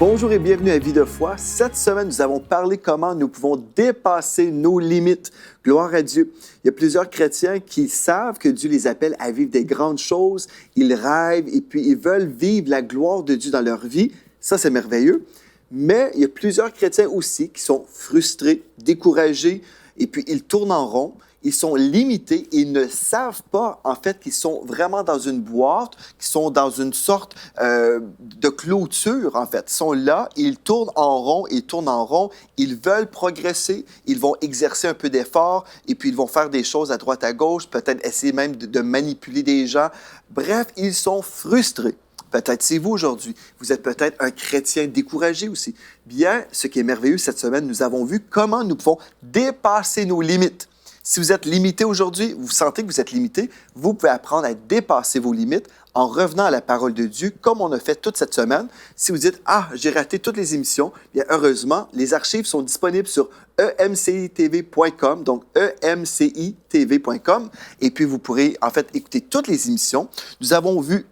Bonjour et bienvenue à Vie de foi. Cette semaine, nous avons parlé comment nous pouvons dépasser nos limites. Gloire à Dieu. Il y a plusieurs chrétiens qui savent que Dieu les appelle à vivre des grandes choses. Ils rêvent et puis ils veulent vivre la gloire de Dieu dans leur vie. Ça, c'est merveilleux. Mais il y a plusieurs chrétiens aussi qui sont frustrés, découragés et puis ils tournent en rond. Ils sont limités, ils ne savent pas, en fait, qu'ils sont vraiment dans une boîte, qu'ils sont dans une sorte de clôture, en fait. Ils sont là, ils tournent en rond, ils veulent progresser, ils vont exercer un peu d'effort, et puis ils vont faire des choses à droite, à gauche, peut-être essayer même de manipuler des gens. Bref, ils sont frustrés. Peut-être c'est vous aujourd'hui. Vous êtes peut-être un chrétien découragé aussi. Bien, ce qui est merveilleux cette semaine, nous avons vu comment nous pouvons dépasser nos limites. Si vous êtes limité aujourd'hui, vous sentez que vous êtes limité, vous pouvez apprendre à dépasser vos limites en revenant à la parole de Dieu, comme on a fait toute cette semaine. Si vous dites « Ah, j'ai raté toutes les émissions », bien heureusement, les archives sont disponibles sur emcitv.com, donc emcitv.com, et puis vous pourrez en fait écouter toutes les émissions. Nous avons vu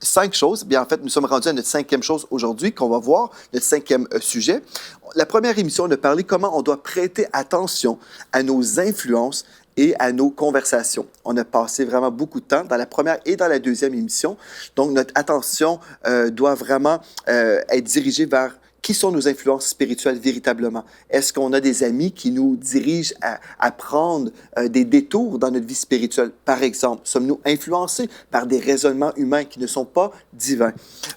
5 choses. Bien, en fait, nous sommes rendus à notre 5e chose aujourd'hui qu'on va voir, notre 5e sujet. La première émission, on a parlé comment on doit prêter attention à nos influences et à nos conversations. On a passé vraiment beaucoup de temps dans la première et dans la deuxième émission. Donc, notre attention doit vraiment être dirigée vers qui sont nos influences spirituelles véritablement? Est-ce qu'on a des amis qui nous dirigent à prendre des détours dans notre vie spirituelle? Par exemple, sommes-nous influencés par des raisonnements humains qui ne sont pas divins?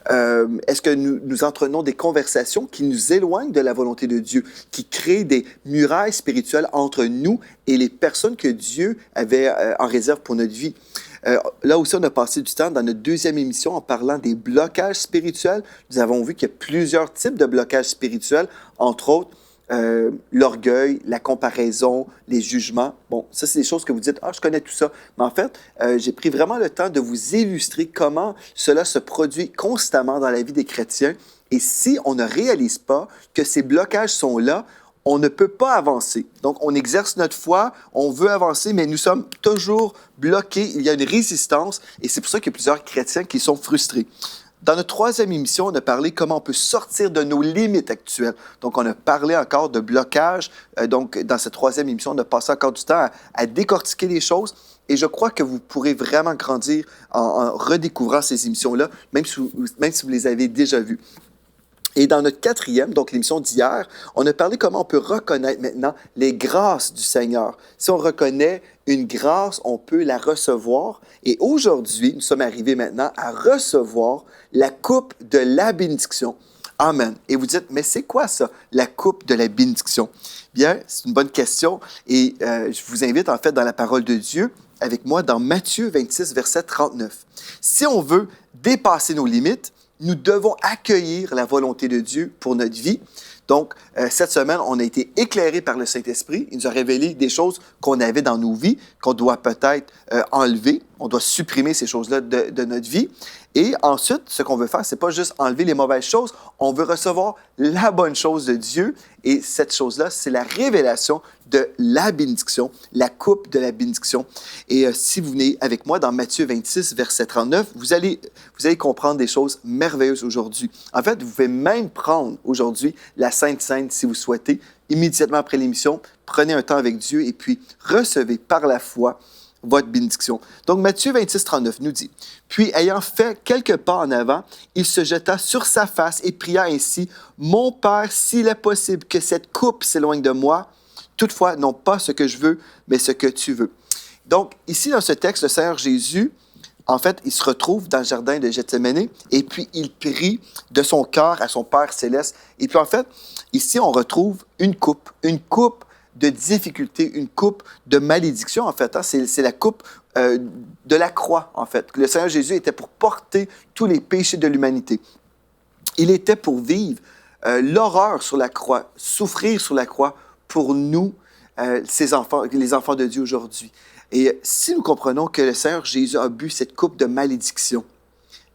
Est-ce que nous entraînons des conversations qui nous éloignent de la volonté de Dieu, qui créent des murailles spirituelles entre nous et les personnes que Dieu avait en réserve pour notre vie? Là aussi, on a passé du temps dans notre deuxième émission en parlant des blocages spirituels. Nous avons vu qu'il y a plusieurs types de blocages spirituels, entre autres l'orgueil, la comparaison, les jugements. Bon, ça, c'est des choses que vous dites « Ah, je connais tout ça ». Mais en fait, j'ai pris vraiment le temps de vous illustrer comment cela se produit constamment dans la vie des chrétiens. Et si on ne réalise pas que ces blocages sont là, on ne peut pas avancer. Donc, on exerce notre foi, on veut avancer, mais nous sommes toujours bloqués. Il y a une résistance et c'est pour ça qu'il y a plusieurs chrétiens qui sont frustrés. Dans notre troisième émission, on a parlé comment on peut sortir de nos limites actuelles. Donc, on a parlé encore de blocage. Donc, dans cette troisième émission, on a passé encore du temps à décortiquer les choses. Et je crois que vous pourrez vraiment grandir en redécouvrant ces émissions-là, même si vous les avez déjà vues. Et dans notre quatrième, donc l'émission d'hier, on a parlé comment on peut reconnaître maintenant les grâces du Seigneur. Si on reconnaît une grâce, on peut la recevoir. Et aujourd'hui, nous sommes arrivés maintenant à recevoir la coupe de la bénédiction. Amen. Et vous dites, mais c'est quoi ça, la coupe de la bénédiction? Bien, c'est une bonne question. Et je vous invite en fait dans la parole de Dieu avec moi dans Matthieu 26, verset 39. Si on veut dépasser nos limites, nous devons accueillir la volonté de Dieu pour notre vie. Donc, cette semaine, on a été éclairés par le Saint-Esprit. Il nous a révélé des choses qu'on avait dans nos vies, qu'on doit peut-être enlever. On doit supprimer ces choses-là de notre vie. Et ensuite, ce qu'on veut faire, c'est pas juste enlever les mauvaises choses, on veut recevoir la bonne chose de Dieu. Et cette chose-là, c'est la révélation de la bénédiction, la coupe de la bénédiction. Et si vous venez avec moi dans Matthieu 26, verset 39, vous allez comprendre des choses merveilleuses aujourd'hui. En fait, vous pouvez même prendre aujourd'hui la Sainte Seine si vous souhaitez. Immédiatement après l'émission, prenez un temps avec Dieu et puis recevez par la foi votre bénédiction. Donc, Matthieu 26, 39 nous dit, « Puis, ayant fait quelques pas en avant, il se jeta sur sa face et pria ainsi, « Mon Père, s'il est possible que cette coupe s'éloigne de moi, toutefois, non pas ce que je veux, mais ce que tu veux. » Donc, ici, dans ce texte, le Seigneur Jésus, en fait, il se retrouve dans le jardin de Gethsémani et puis il prie de son cœur à son Père céleste. Et puis, en fait, ici, on retrouve une coupe de difficulté, une coupe de malédiction, en fait. Hein? C'est la coupe de la croix, en fait. Le Seigneur Jésus était pour porter tous les péchés de l'humanité. Il était pour vivre l'horreur sur la croix, souffrir sur la croix pour nous, les enfants de Dieu aujourd'hui. Et si nous comprenons que le Seigneur Jésus a bu cette coupe de malédiction,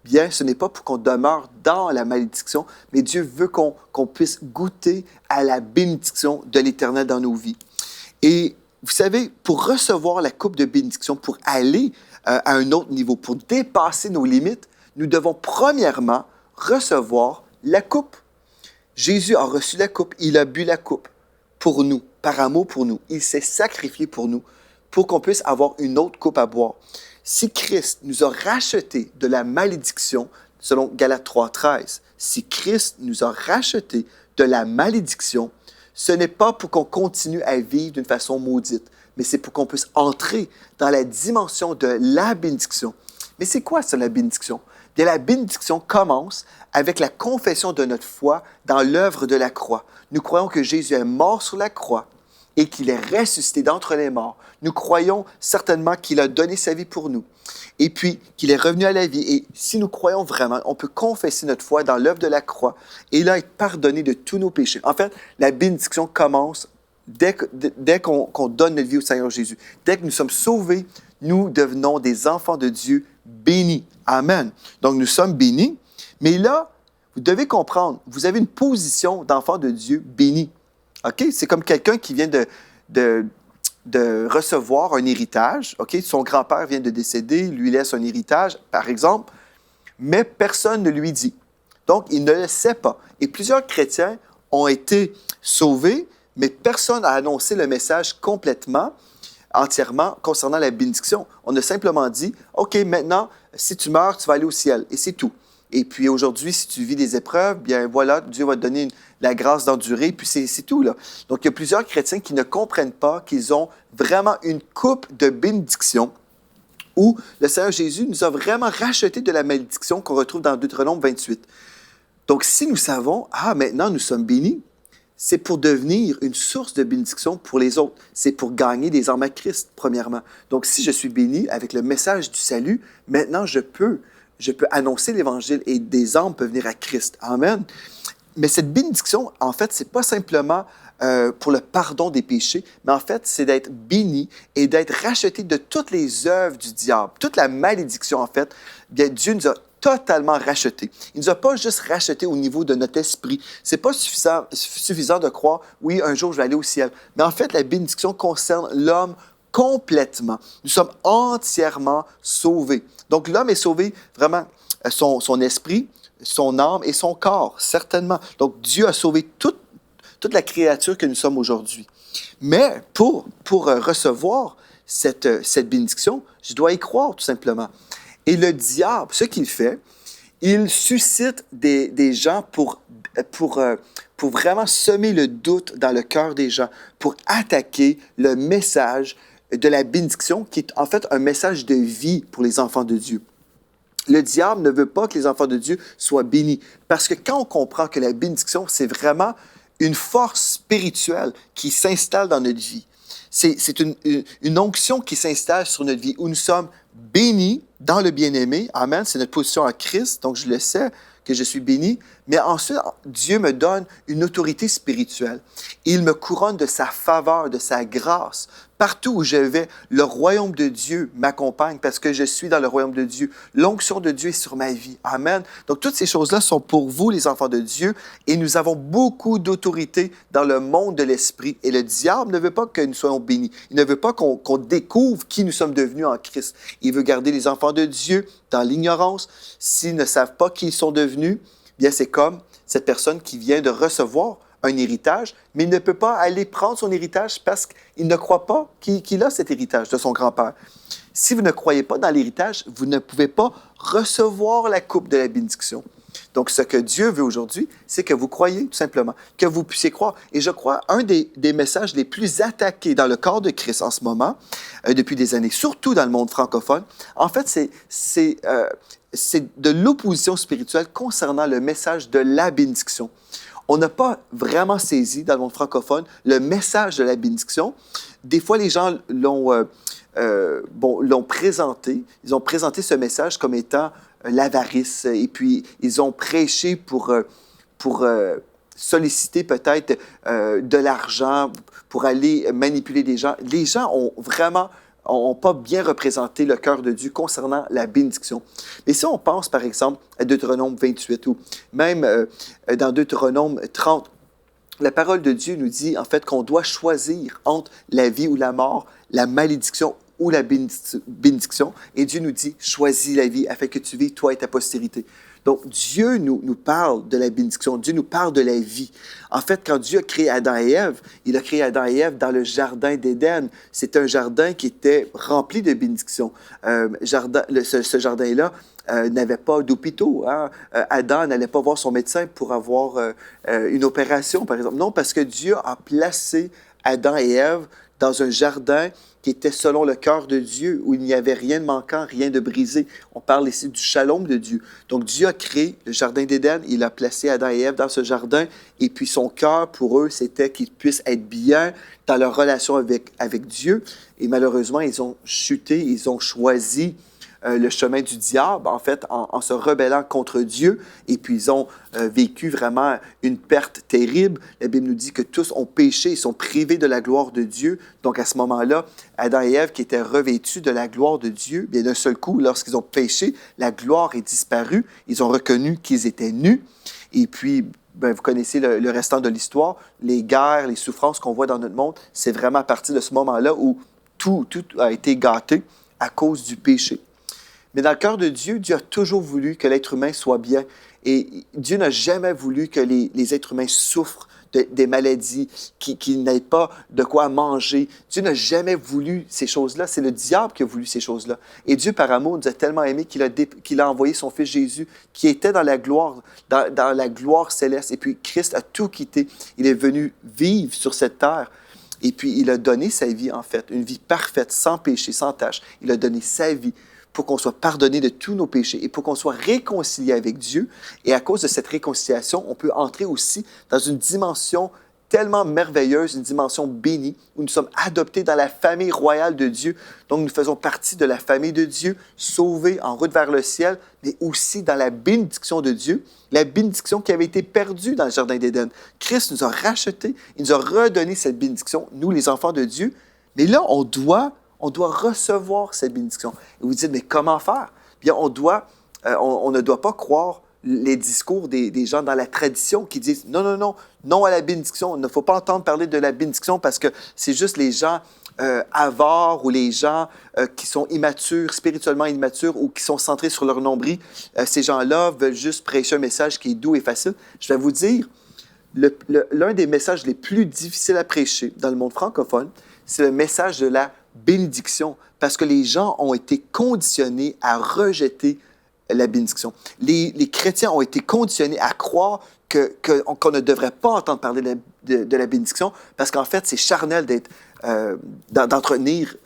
bien, ce n'est pas pour qu'on demeure dans la malédiction, mais Dieu veut qu'on puisse goûter à la bénédiction de l'Éternel dans nos vies. Et vous savez, pour recevoir la coupe de bénédiction, pour aller à un autre niveau, pour dépasser nos limites, nous devons premièrement recevoir la coupe. Jésus a reçu la coupe, il a bu la coupe pour nous, par amour pour nous. Il s'est sacrifié pour nous, pour qu'on puisse avoir une autre coupe à boire. Si Christ nous a rachetés de la malédiction, selon Galates 3,13, si Christ nous a rachetés de la malédiction, ce n'est pas pour qu'on continue à vivre d'une façon maudite, mais c'est pour qu'on puisse entrer dans la dimension de la bénédiction. Mais c'est quoi ça, la bénédiction? Bien, la bénédiction commence avec la confession de notre foi dans l'œuvre de la croix. Nous croyons que Jésus est mort sur la croix et qu'il est ressuscité d'entre les morts. Nous croyons certainement qu'il a donné sa vie pour nous et puis qu'il est revenu à la vie. Et si nous croyons vraiment, on peut confesser notre foi dans l'œuvre de la croix et là être pardonné de tous nos péchés. En fait, la bénédiction commence dès qu'on donne notre vie au Seigneur Jésus. Dès que nous sommes sauvés, nous devenons des enfants de Dieu bénis. Amen. Donc, nous sommes bénis. Mais là, vous devez comprendre, vous avez une position d'enfant de Dieu béni. OK? C'est comme quelqu'un qui vient de recevoir un héritage. OK? Son grand-père vient de décéder, lui laisse un héritage, par exemple, mais personne ne lui dit. Donc, il ne le sait pas. Et plusieurs chrétiens ont été sauvés, mais personne n'a annoncé le message complètement, entièrement, concernant la bénédiction. On a simplement dit, OK, maintenant, si tu meurs, tu vas aller au ciel. Et c'est tout. Et puis aujourd'hui, si tu vis des épreuves, bien voilà, Dieu va te donner la grâce d'endurer, puis c'est tout, là. Donc, il y a plusieurs chrétiens qui ne comprennent pas qu'ils ont vraiment une coupe de bénédiction où le Seigneur Jésus nous a vraiment rachetés de la malédiction qu'on retrouve dans Deutéronome 28. Donc, si nous savons, maintenant, nous sommes bénis, c'est pour devenir une source de bénédiction pour les autres. C'est pour gagner des âmes à Christ, premièrement. Donc, si je suis béni avec le message du salut, maintenant, je peux annoncer l'Évangile et des âmes peuvent venir à Christ. Amen. Mais cette bénédiction, en fait, ce n'est pas simplement pour le pardon des péchés, mais en fait, c'est d'être béni et d'être racheté de toutes les œuvres du diable. Toute la malédiction, en fait, bien, Dieu nous a totalement rachetés. Il ne nous a pas juste rachetés au niveau de notre esprit. Ce n'est pas suffisant de croire, oui, un jour je vais aller au ciel. Mais en fait, la bénédiction concerne l'homme complètement. Nous sommes entièrement sauvés. Donc, l'homme est sauvé vraiment, son esprit, son âme et son corps, certainement. Donc, Dieu a sauvé toute la créature que nous sommes aujourd'hui. Mais pour recevoir cette bénédiction, je dois y croire, tout simplement. Et le diable, ce qu'il fait, il suscite des gens pour vraiment semer le doute dans le cœur des gens, pour attaquer le message de la bénédiction, qui est en fait un message de vie pour les enfants de Dieu. Le diable ne veut pas que les enfants de Dieu soient bénis, parce que quand on comprend que la bénédiction, c'est vraiment une force spirituelle qui s'installe dans notre vie, c'est une onction qui s'installe sur notre vie, où nous sommes bénis dans le bien-aimé. Amen, c'est notre position en Christ, donc je le sais que je suis béni. Mais ensuite, Dieu me donne une autorité spirituelle. Il me couronne de sa faveur, de sa grâce. Partout où je vais, le royaume de Dieu m'accompagne parce que je suis dans le royaume de Dieu. L'onction de Dieu est sur ma vie. Amen. Donc, toutes ces choses-là sont pour vous, les enfants de Dieu, et nous avons beaucoup d'autorité dans le monde de l'esprit. Et le diable ne veut pas que nous soyons bénis. Il ne veut pas qu'on découvre qui nous sommes devenus en Christ. Il veut garder les enfants de Dieu dans l'ignorance. S'ils ne savent pas qui ils sont devenus, bien, c'est comme cette personne qui vient de recevoir un héritage, mais il ne peut pas aller prendre son héritage parce qu'il ne croit pas qu'il a cet héritage de son grand-père. Si vous ne croyez pas dans l'héritage, vous ne pouvez pas recevoir la coupe de la bénédiction. Donc, ce que Dieu veut aujourd'hui, c'est que vous croyez, tout simplement, que vous puissiez croire. Et je crois, un des messages les plus attaqués dans le corps de Christ en ce moment, depuis des années, surtout dans le monde francophone, en fait, c'est de l'opposition spirituelle concernant le message de la bénédiction. On n'a pas vraiment saisi, dans le monde francophone, le message de la bénédiction. Des fois, les gens l'ont présenté. Ils ont présenté ce message comme étant l'avarice. Et puis, ils ont prêché pour solliciter peut-être de l'argent, pour aller manipuler des gens. Les gens ont vraiment n'ont pas bien représenté le cœur de Dieu concernant la bénédiction. Mais si on pense, par exemple, à Deutéronome 28 ou même dans Deutéronome 30, la parole de Dieu nous dit, en fait, qu'on doit choisir entre la vie ou la mort, la malédiction ou la bénédiction. Et Dieu nous dit, choisis la vie afin que tu vives, toi et ta postérité. Donc, Dieu nous parle de la bénédiction. Dieu nous parle de la vie. En fait, quand Dieu a créé Adam et Ève, il a créé Adam et Ève dans le jardin d'Éden. C'est un jardin qui était rempli de bénédictions. Ce jardin-là n'avait pas d'hôpitaux. Hein? Adam n'allait pas voir son médecin pour avoir une opération, par exemple. Non, parce que Dieu a placé Adam et Ève dans un jardin qui était selon le cœur de Dieu, où il n'y avait rien de manquant, rien de brisé. On parle ici du shalom de Dieu. Donc, Dieu a créé le jardin d'Éden, il a placé Adam et Ève dans ce jardin, et puis son cœur, pour eux, c'était qu'ils puissent être bien dans leur relation avec Dieu. Et malheureusement, ils ont chuté, ils ont choisi le chemin du diable, en fait, en se rebellant contre Dieu. Et puis, ils ont vécu vraiment une perte terrible. La Bible nous dit que tous ont péché, ils sont privés de la gloire de Dieu. Donc, à ce moment-là, Adam et Ève, qui étaient revêtus de la gloire de Dieu, bien d'un seul coup, lorsqu'ils ont péché, la gloire est disparue. Ils ont reconnu qu'ils étaient nus. Et puis, ben, vous connaissez le restant de l'histoire. Les guerres, les souffrances qu'on voit dans notre monde, c'est vraiment à partir de ce moment-là où tout a été gâté à cause du péché. Mais dans le cœur de Dieu, Dieu a toujours voulu que l'être humain soit bien. Et Dieu n'a jamais voulu que les êtres humains souffrent des maladies, qu'ils n'aient pas de quoi manger. Dieu n'a jamais voulu ces choses-là. C'est le diable qui a voulu ces choses-là. Et Dieu, par amour, nous a tellement aimés qu'il a envoyé son Fils Jésus, qui était dans la gloire, dans la gloire céleste. Et puis Christ a tout quitté. Il est venu vivre sur cette terre. Et puis il a donné sa vie, en fait, une vie parfaite, sans péché, sans tache. Il a donné sa vie pour qu'on soit pardonné de tous nos péchés et pour qu'on soit réconcilié avec Dieu. Et à cause de cette réconciliation, on peut entrer aussi dans une dimension tellement merveilleuse, une dimension bénie, où nous sommes adoptés dans la famille royale de Dieu. Donc, nous faisons partie de la famille de Dieu, sauvés en route vers le ciel, mais aussi dans la bénédiction de Dieu, la bénédiction qui avait été perdue dans le Jardin d'Éden. Christ nous a rachetés, il nous a redonné cette bénédiction, nous, les enfants de Dieu. Mais là, on doit recevoir cette bénédiction. Et vous dites, mais comment faire? Bien, on ne doit pas croire les discours des gens dans la tradition qui disent non, non, non, non à la bénédiction. Il ne faut pas entendre parler de la bénédiction parce que c'est juste les gens avares ou les gens qui sont immatures, spirituellement immatures ou qui sont centrés sur leur nombril. Ces gens-là veulent juste prêcher un message qui est doux et facile. Je vais vous dire, l'un des messages les plus difficiles à prêcher dans le monde francophone, c'est le message de la bénédiction, parce que les gens ont été conditionnés à rejeter la bénédiction. Les chrétiens ont été conditionnés à croire qu'on ne devrait pas entendre parler de la bénédiction, parce qu'en fait, c'est charnel d'entretenir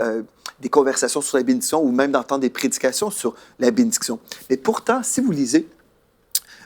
des conversations sur la bénédiction ou même d'entendre des prédications sur la bénédiction. Mais pourtant, si vous lisez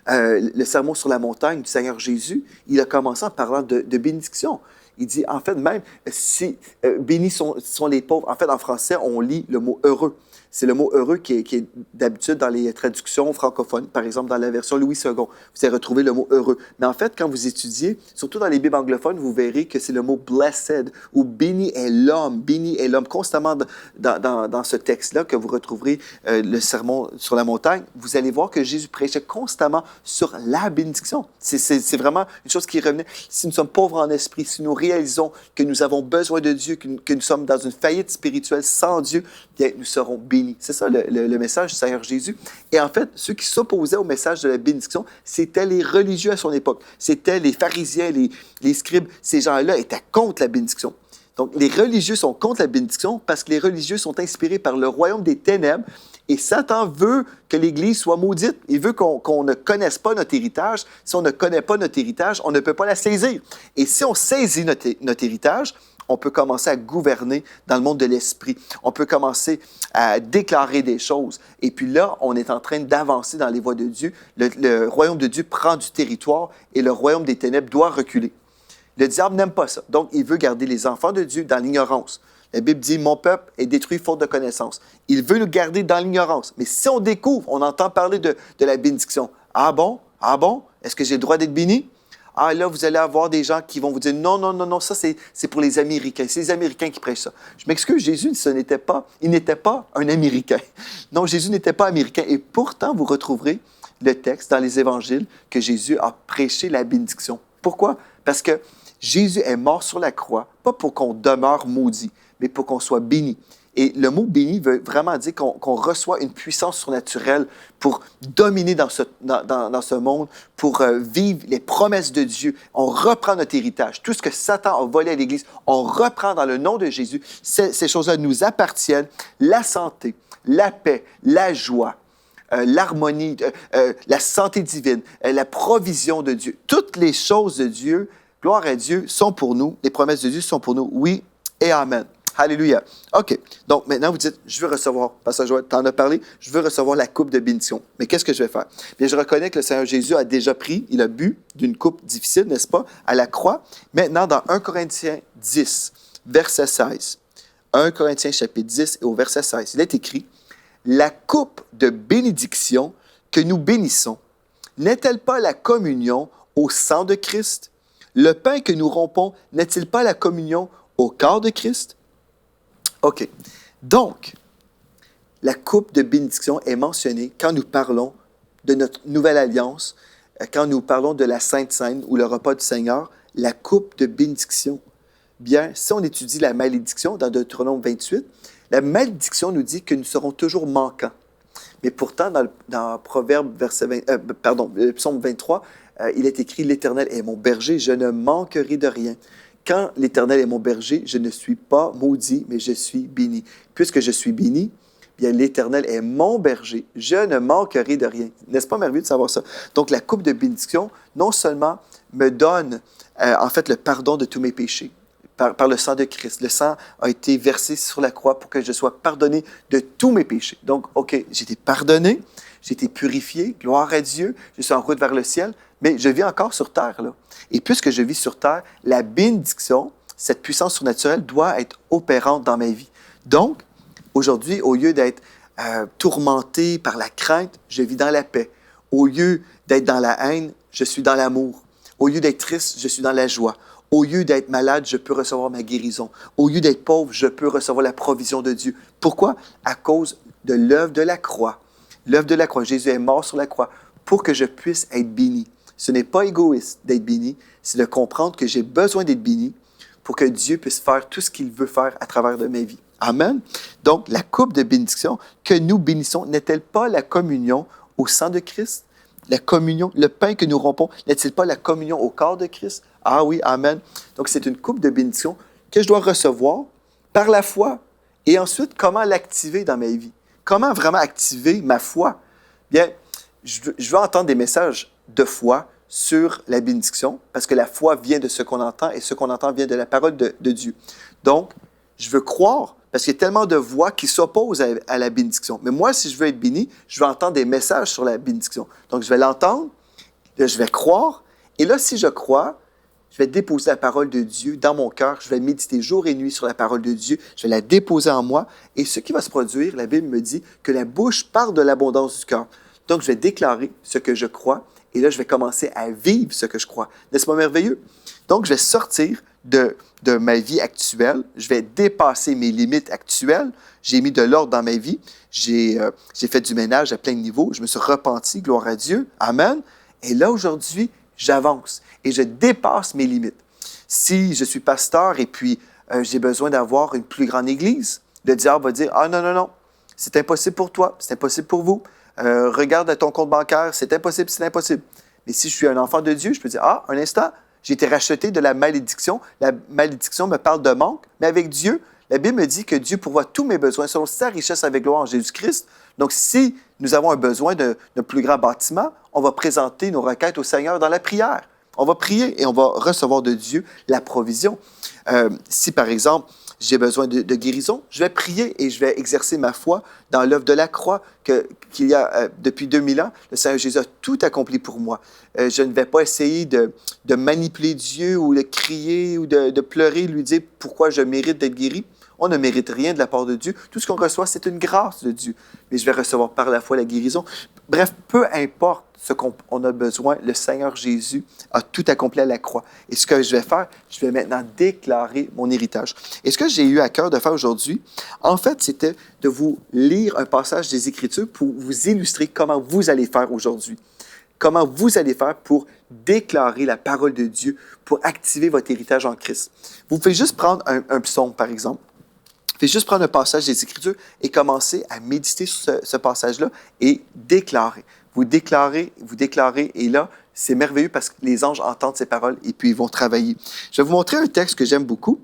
le sermon sur la montagne du Seigneur Jésus, il a commencé en parlant de bénédiction. Il dit, en fait, même si bénis sont les pauvres, en fait, en français, on lit le mot heureux. C'est le mot heureux qui est d'habitude dans les traductions francophones. Par exemple, dans la version Louis II, vous allez retrouver le mot heureux. Mais en fait, quand vous étudiez, surtout dans les Bibles anglophones, vous verrez que c'est le mot blessed ou béni est l'homme. Béni est l'homme. Constamment dans ce texte-là que vous retrouverez le sermon sur la montagne, vous allez voir que Jésus prêchait constamment sur la bénédiction. C'est vraiment une chose qui revenait. Si nous sommes pauvres en esprit, si nous réalisons que nous avons besoin de Dieu, que nous sommes dans une faillite spirituelle sans Dieu, bien, nous serons bénis. C'est ça le message du Seigneur Jésus. Et en fait, ceux qui s'opposaient au message de la bénédiction, c'était les religieux à son époque. C'était les pharisiens, les scribes. Ces gens-là étaient contre la bénédiction. Donc, les religieux sont contre la bénédiction parce que les religieux sont inspirés par le royaume des ténèbres. Et Satan veut que l'Église soit maudite. Il veut qu'on ne connaisse pas notre héritage. Si on ne connaît pas notre héritage, on ne peut pas la saisir. Et si on saisit notre héritage, on peut commencer à gouverner dans le monde de l'esprit. On peut commencer à déclarer des choses. Et puis là, on est en train d'avancer dans les voies de Dieu. Le royaume de Dieu prend du territoire et le royaume des ténèbres doit reculer. Le diable n'aime pas ça. Donc, il veut garder les enfants de Dieu dans l'ignorance. La Bible dit, mon peuple est détruit faute de connaissance. Il veut nous garder dans l'ignorance. Mais si on découvre, on entend parler de la bénédiction. Ah bon? Ah bon? Est-ce que j'ai le droit d'être béni? Ah, là, vous allez avoir des gens qui vont vous dire non, non, non, non, ça, c'est pour les Américains. C'est les Américains qui prêchent ça. Je m'excuse, Jésus, il n'était pas un Américain. Non, Jésus n'était pas américain. Et pourtant, vous retrouverez le texte dans les évangiles que Jésus a prêché la bénédiction. Pourquoi? Parce que Jésus est mort sur la croix, pas pour qu'on demeure maudit, mais pour qu'on soit béni. Et le mot béni veut vraiment dire qu'on reçoit une puissance surnaturelle pour dominer dans ce monde, pour vivre les promesses de Dieu. On reprend notre héritage. Tout ce que Satan a volé à l'Église, on reprend dans le nom de Jésus. Ces choses-là nous appartiennent. La santé, la paix, la joie, l'harmonie, la santé divine, la provision de Dieu. Toutes les choses de Dieu, gloire à Dieu, sont pour nous. Les promesses de Dieu sont pour nous. Oui et amen. Alléluia. OK. Donc, maintenant, vous dites, je veux recevoir, Pasteur Joël, tu en as parlé, je veux recevoir la coupe de bénédiction. Mais qu'est-ce que je vais faire? Bien, je reconnais que le Seigneur Jésus a déjà pris, il a bu d'une coupe difficile, n'est-ce pas, à la croix. Maintenant, dans 1 Corinthiens 10, verset 16, 1 Corinthiens chapitre 10 et au verset 16, il est écrit, « La coupe de bénédiction que nous bénissons, n'est-elle pas la communion au sang de Christ? Le pain que nous rompons, n'est-il pas la communion au corps de Christ? » OK. Donc, la coupe de bénédiction est mentionnée quand nous parlons de notre nouvelle alliance, quand nous parlons de la Sainte Seine ou le repas du Seigneur, la coupe de bénédiction. Bien, si on étudie la malédiction dans Deutéronome 28, la malédiction nous dit que nous serons toujours manquants. Mais pourtant, dans Proverbe, Psaume 23, il est écrit « L'Éternel est mon berger, je ne manquerai de rien. » Quand l'Éternel est mon berger, je ne suis pas maudit, mais je suis béni. Puisque je suis béni, bien l'Éternel est mon berger, je ne manquerai de rien. N'est-ce pas merveilleux de savoir ça? Donc, la coupe de bénédiction, non seulement me donne, en fait, le pardon de tous mes péchés, par le sang de Christ. Le sang a été versé sur la croix pour que je sois pardonné de tous mes péchés. Donc, OK, j'ai été pardonné, j'ai été purifié, gloire à Dieu, je suis en route vers le ciel, mais je vis encore sur terre, là. Et puisque je vis sur terre, la bénédiction, cette puissance surnaturelle doit être opérante dans ma vie. Donc, aujourd'hui, au lieu d'être tourmenté par la crainte, je vis dans la paix. Au lieu d'être dans la haine, je suis dans l'amour. Au lieu d'être triste, je suis dans la joie. Au lieu d'être malade, je peux recevoir ma guérison. Au lieu d'être pauvre, je peux recevoir la provision de Dieu. Pourquoi? À cause de l'œuvre de la croix. L'œuvre de la croix. Jésus est mort sur la croix pour que je puisse être béni. Ce n'est pas égoïste d'être béni, c'est de comprendre que j'ai besoin d'être béni pour que Dieu puisse faire tout ce qu'il veut faire à travers de ma vie. Amen. Donc, la coupe de bénédiction que nous bénissons, n'est-elle pas la communion au sang de Christ? La communion, le pain que nous rompons, n'est-il pas la communion au corps de Christ? Ah oui, amen. Donc, c'est une coupe de bénédiction que je dois recevoir par la foi. Et ensuite, comment l'activer dans ma vie? Comment vraiment activer ma foi? Bien, je veux entendre des messages de foi sur la bénédiction, parce que la foi vient de ce qu'on entend, et ce qu'on entend vient de la parole de Dieu. Donc, je veux croire, parce qu'il y a tellement de voix qui s'opposent à la bénédiction. Mais moi, si je veux être béni, je veux entendre des messages sur la bénédiction. Donc, je vais l'entendre, là, je vais croire, et là, si je crois, je vais déposer la parole de Dieu dans mon cœur, je vais méditer jour et nuit sur la parole de Dieu, je vais la déposer en moi, et ce qui va se produire, la Bible me dit que la bouche parle de l'abondance du cœur. Donc, je vais déclarer ce que je crois, et là, je vais commencer à vivre ce que je crois. N'est-ce pas merveilleux? Donc, je vais sortir de ma vie actuelle. Je vais dépasser mes limites actuelles. J'ai mis de l'ordre dans ma vie. J'ai fait du ménage à plein de niveaux. Je me suis repenti, gloire à Dieu. Amen. Et là, aujourd'hui, j'avance et je dépasse mes limites. Si je suis pasteur et puis j'ai besoin d'avoir une plus grande église, le diable va dire, « Ah non, non, non, c'est impossible pour toi, c'est impossible pour vous. Regarde ton compte bancaire, c'est impossible, c'est impossible. » Mais si je suis un enfant de Dieu, je peux dire, « Ah, un instant, j'ai été racheté de la malédiction. La malédiction me parle de manque, mais avec Dieu, la Bible me dit que Dieu pourvoit tous mes besoins selon sa richesse avec gloire en Jésus-Christ. Donc, si nous avons un besoin d'un plus grand bâtiment, on va présenter nos requêtes au Seigneur dans la prière. On va prier et on va recevoir de Dieu la provision. Si, par exemple, j'ai besoin de guérison, je vais prier et je vais exercer ma foi dans l'œuvre de la croix qu'il y a depuis 2000 ans. Le Seigneur Jésus a tout accompli pour moi. Je ne vais pas essayer de manipuler Dieu ou de crier ou de pleurer, lui dire pourquoi je mérite d'être guéri. On ne mérite rien de la part de Dieu. Tout ce qu'on reçoit, c'est une grâce de Dieu. Mais je vais recevoir par la foi la guérison. Bref, peu importe ce qu'on a besoin, le Seigneur Jésus a tout accompli à la croix. Et ce que je vais faire, je vais maintenant déclarer mon héritage. Et ce que j'ai eu à cœur de faire aujourd'hui, en fait, c'était de vous lire un passage des Écritures pour vous illustrer comment vous allez faire aujourd'hui. Comment vous allez faire pour déclarer la parole de Dieu, pour activer votre héritage en Christ. Vous pouvez juste prendre un psaume, par exemple. Puis juste prendre un passage des Écritures et commencer à méditer sur ce passage-là et déclarer. Vous déclarez, et là, c'est merveilleux parce que les anges entendent ces paroles et puis ils vont travailler. Je vais vous montrer un texte que j'aime beaucoup.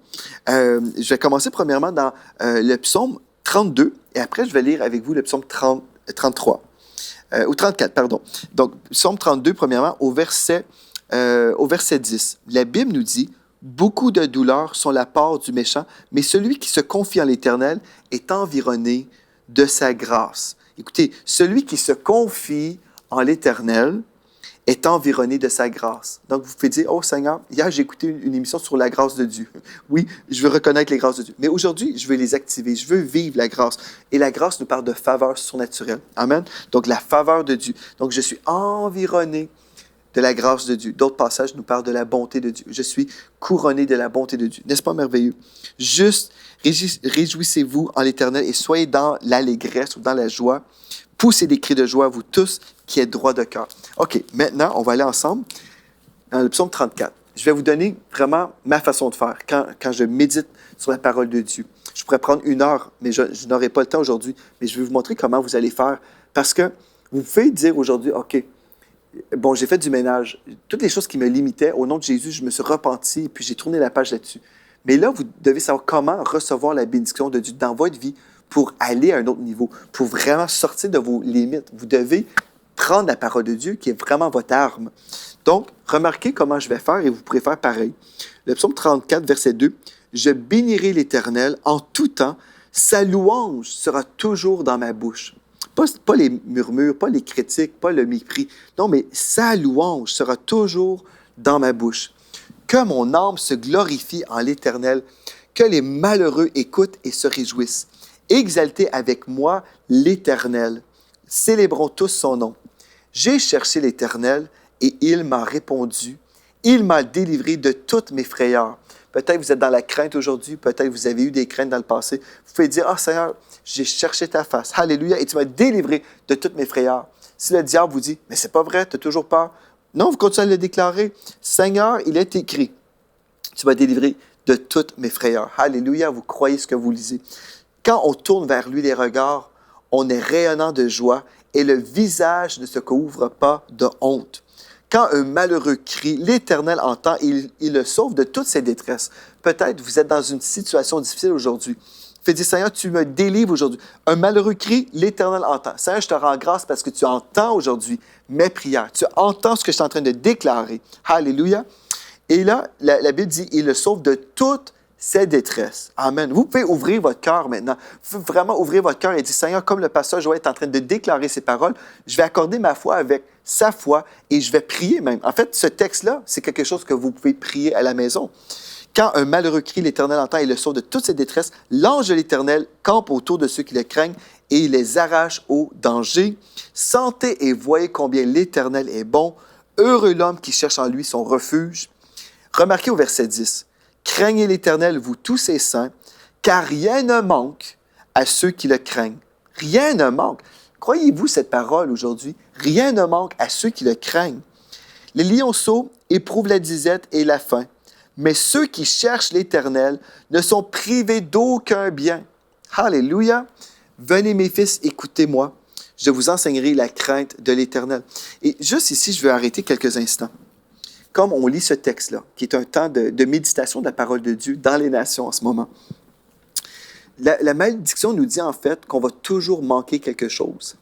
Je vais commencer premièrement dans le psaume 32 et après, je vais lire avec vous le psaume 33. Ou 34, pardon. Donc, psaume 32, premièrement, au verset 10. La Bible nous dit « Beaucoup de douleurs sont la part du méchant, mais celui qui se confie en l'Éternel est environné de sa grâce. » Écoutez, celui qui se confie en l'Éternel est environné de sa grâce. Donc, vous pouvez dire, « Oh Seigneur, hier j'ai écouté une émission sur la grâce de Dieu. » Oui, je veux reconnaître les grâces de Dieu. Mais aujourd'hui, je veux les activer. Je veux vivre la grâce. Et la grâce nous parle de faveur surnaturelle. Amen. Donc, la faveur de Dieu. Donc, je suis environné de la grâce de Dieu. D'autres passages nous parlent de la bonté de Dieu. Je suis couronné de la bonté de Dieu. N'est-ce pas merveilleux? Juste, réjouissez-vous en l'Éternel et soyez dans l'allégresse ou dans la joie. Poussez des cris de joie, vous tous qui êtes droits de cœur. OK, maintenant, on va aller ensemble dans le psaume 34. Je vais vous donner vraiment ma façon de faire quand je médite sur la parole de Dieu. Je pourrais prendre 1 heure, mais je n'aurai pas le temps aujourd'hui. Mais je vais vous montrer comment vous allez faire. Parce que vous pouvez dire aujourd'hui, OK, bon, j'ai fait du ménage. Toutes les choses qui me limitaient, au nom de Jésus, je me suis repenti et puis j'ai tourné la page là-dessus. Mais là, vous devez savoir comment recevoir la bénédiction de Dieu dans votre vie pour aller à un autre niveau, pour vraiment sortir de vos limites. Vous devez prendre la parole de Dieu qui est vraiment votre arme. Donc, remarquez comment je vais faire et vous pourrez faire pareil. Le psaume 34, verset 2, « Je bénirai l'Éternel en tout temps, sa louange sera toujours dans ma bouche. » Pas les murmures, pas les critiques, pas le mépris. Non, mais sa louange sera toujours dans ma bouche. Que mon âme se glorifie en l'Éternel, que les malheureux écoutent et se réjouissent. Exaltez avec moi l'Éternel. Célébrons tous son nom. J'ai cherché l'Éternel et il m'a répondu. Il m'a délivré de toutes mes frayeurs. Peut-être vous êtes dans la crainte aujourd'hui, peut-être vous avez eu des craintes dans le passé. Vous pouvez dire, « Ah Seigneur, j'ai cherché ta face. Alléluia, et tu m'as délivré de toutes mes frayeurs. » Si le diable vous dit, « Mais c'est pas vrai, tu as toujours peur. » Non, vous continuez à le déclarer. « Seigneur, il est écrit. Tu m'as délivré de toutes mes frayeurs. » Alléluia, vous croyez ce que vous lisez. Quand on tourne vers lui les regards, on est rayonnant de joie et le visage ne se couvre pas de honte. Quand un malheureux crie, l'Éternel entend et il le sauve de toutes ses détresses. Peut-être vous êtes dans une situation difficile aujourd'hui. Faites dire, Seigneur, tu me délivres aujourd'hui. Un malheureux crie, l'Éternel entend. Seigneur, je te rends grâce parce que tu entends aujourd'hui mes prières. Tu entends ce que je suis en train de déclarer. Alléluia. Et là, la Bible dit, il le sauve de toutes ses détresses. Amen. Vous pouvez ouvrir votre cœur maintenant. Vous pouvez vraiment ouvrir votre cœur et dire, Seigneur, comme le pasteur Joël est en train de déclarer ces paroles, je vais accorder ma foi avec sa foi et je vais prier même. En fait, ce texte-là, c'est quelque chose que vous pouvez prier à la maison. Quand un malheureux crie, l'Éternel entend et le sauve de toutes ses détresses. L'ange de l'Éternel campe autour de ceux qui le craignent et il les arrache au danger. Sentez et voyez combien l'Éternel est bon. Heureux l'homme qui cherche en lui son refuge. Remarquez au verset 10. Craignez l'Éternel, vous tous ses saints, car rien ne manque à ceux qui le craignent. Rien ne manque. Croyez-vous cette parole aujourd'hui? Rien ne manque à ceux qui le craignent. Les lionceaux éprouvent la disette et la faim, mais ceux qui cherchent l'Éternel ne sont privés d'aucun bien. Alléluia! Venez mes fils, écoutez-moi. Je vous enseignerai la crainte de l'Éternel. Et juste ici, je veux arrêter quelques instants. Comme on lit ce texte-là, qui est un temps de méditation de la parole de Dieu dans les nations en ce moment, la malédiction nous dit en fait qu'on va toujours manquer quelque chose.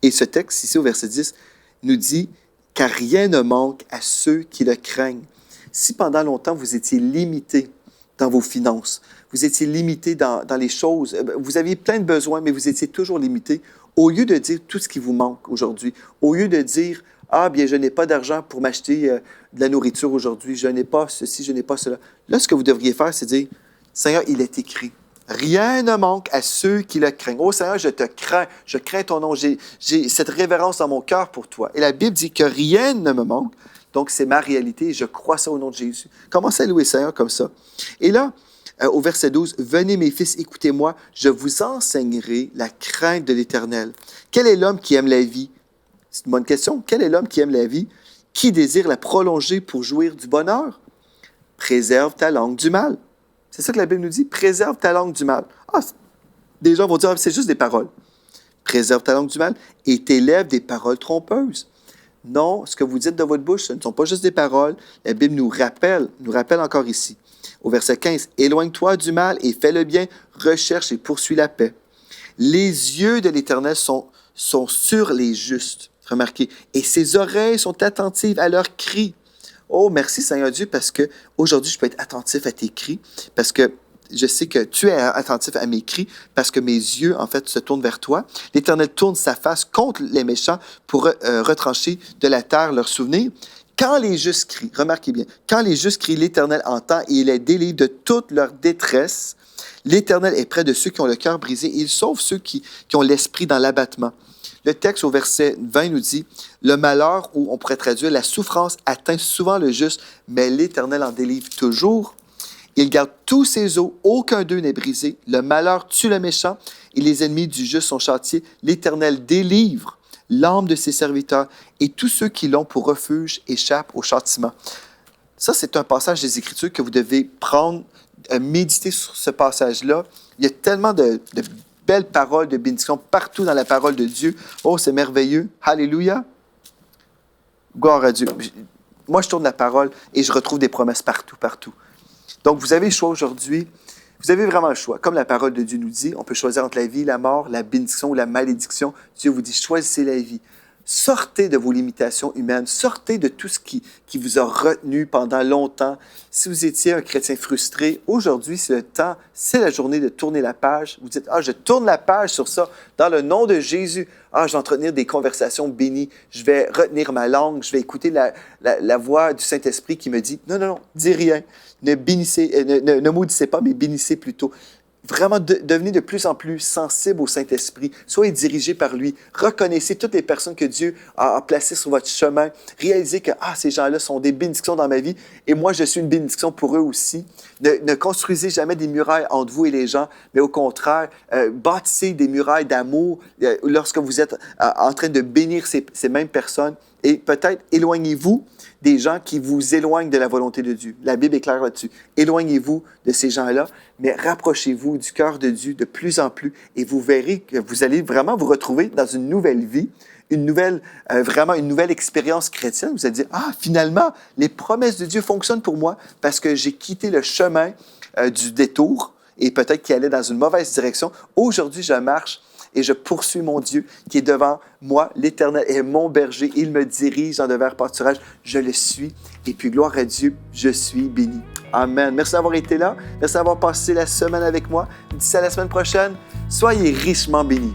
Et ce texte, ici au verset 10, nous dit « Car rien ne manque à ceux qui le craignent. » Si pendant longtemps vous étiez limité dans vos finances, vous étiez limité dans les choses, vous aviez plein de besoins, mais vous étiez toujours limité, au lieu de dire tout ce qui vous manque aujourd'hui, au lieu de dire « Ah, bien, je n'ai pas d'argent pour m'acheter de la nourriture aujourd'hui, je n'ai pas ceci, je n'ai pas cela. » Là, ce que vous devriez faire, c'est dire « Seigneur, il est écrit. Rien ne manque à ceux qui le craignent. Oh Seigneur, je te crains, je crains ton nom, j'ai cette révérence dans mon cœur pour toi. » Et la Bible dit que rien ne me manque, donc c'est ma réalité et je crois ça au nom de Jésus. Commencez à louer le Seigneur comme ça. Et là, au verset 12, « Venez mes fils, écoutez-moi, je vous enseignerai la crainte de l'Éternel. Quel est l'homme qui aime la vie? » C'est une bonne question. Quel est l'homme qui aime la vie? Qui désire la prolonger pour jouir du bonheur? Préserve ta langue du mal. C'est ça que la Bible nous dit. Préserve ta langue du mal. Ah, Des gens vont dire, ah, c'est juste des paroles. Préserve ta langue du mal et tes lèvres des paroles trompeuses. Non, ce que vous dites de votre bouche, ce ne sont pas juste des paroles. La Bible nous rappelle encore ici, au verset 15, « Éloigne-toi du mal et fais le bien, recherche et poursuis la paix. » Les yeux de l'Éternel sont sur les justes, remarquez, et ses oreilles sont attentives à leurs cris. Oh, merci Seigneur Dieu, parce que aujourd'hui je peux être attentif à tes cris, parce que je sais que tu es attentif à mes cris, parce que mes yeux, en fait, se tournent vers toi. L'Éternel tourne sa face contre les méchants pour retrancher de la terre leurs souvenirs. Quand les justes crient, remarquez bien, quand les justes crient, l'Éternel entend et il les délivre de toute leur détresse. L'Éternel est près de ceux qui ont le cœur brisé et il sauve ceux qui ont l'esprit dans l'abattement. Le texte au verset 20 nous dit, « Le malheur, ou on pourrait traduire, la souffrance atteint souvent le juste, mais l'Éternel en délivre toujours. Il garde tous ses os, aucun d'eux n'est brisé. Le malheur tue le méchant et les ennemis du juste sont châtiés. L'Éternel délivre l'âme de ses serviteurs et tous ceux qui l'ont pour refuge échappent au châtiment. » Ça, c'est un passage des Écritures que vous devez prendre, méditer sur ce passage-là. Il y a tellement de belles paroles de bénédiction partout dans la parole de Dieu. Oh, c'est merveilleux. Alléluia. Gloire à Dieu. Moi, je tourne la parole et je retrouve des promesses partout, partout. Donc, vous avez le choix aujourd'hui. Vous avez vraiment le choix. Comme la parole de Dieu nous dit, on peut choisir entre la vie, la mort, la bénédiction ou la malédiction. Dieu vous dit, choisissez la vie. Sortez de vos limitations humaines. Sortez de tout ce qui vous a retenu pendant longtemps. Si vous étiez un chrétien frustré, aujourd'hui, c'est le temps, c'est la journée de tourner la page. Vous dites, je tourne la page sur ça. Dans le nom de Jésus, je vais entretenir des conversations bénies. Je vais retenir ma langue. Je vais écouter la voix du Saint-Esprit qui me dit, non, dis rien. Ne maudissez pas, mais bénissez plutôt. Vraiment, devenez de plus en plus sensible au Saint-Esprit. Soyez dirigés par lui. Reconnaissez toutes les personnes que Dieu a placées sur votre chemin. Réalisez que ces gens-là sont des bénédictions dans ma vie et moi, je suis une bénédiction pour eux aussi. Ne construisez jamais des murailles entre vous et les gens, mais au contraire, bâtissez des murailles d'amour lorsque vous êtes en train de bénir ces mêmes personnes. Et peut-être éloignez-vous des gens qui vous éloignent de la volonté de Dieu. La Bible est claire là-dessus. Éloignez-vous de ces gens-là, mais rapprochez-vous du cœur de Dieu de plus en plus et vous verrez que vous allez vraiment vous retrouver dans une nouvelle vie, vraiment une nouvelle expérience chrétienne. Vous allez dire, finalement, les promesses de Dieu fonctionnent pour moi parce que j'ai quitté le chemin du détour et peut-être qu'il allait dans une mauvaise direction. Aujourd'hui, je marche et je poursuis mon Dieu qui est devant moi. L'Éternel est mon berger. Il me dirige dans de verts pâturages. Je le suis. Et puis, gloire à Dieu, je suis béni. Amen. Merci d'avoir été là. Merci d'avoir passé la semaine avec moi. D'ici à la semaine prochaine, soyez richement bénis.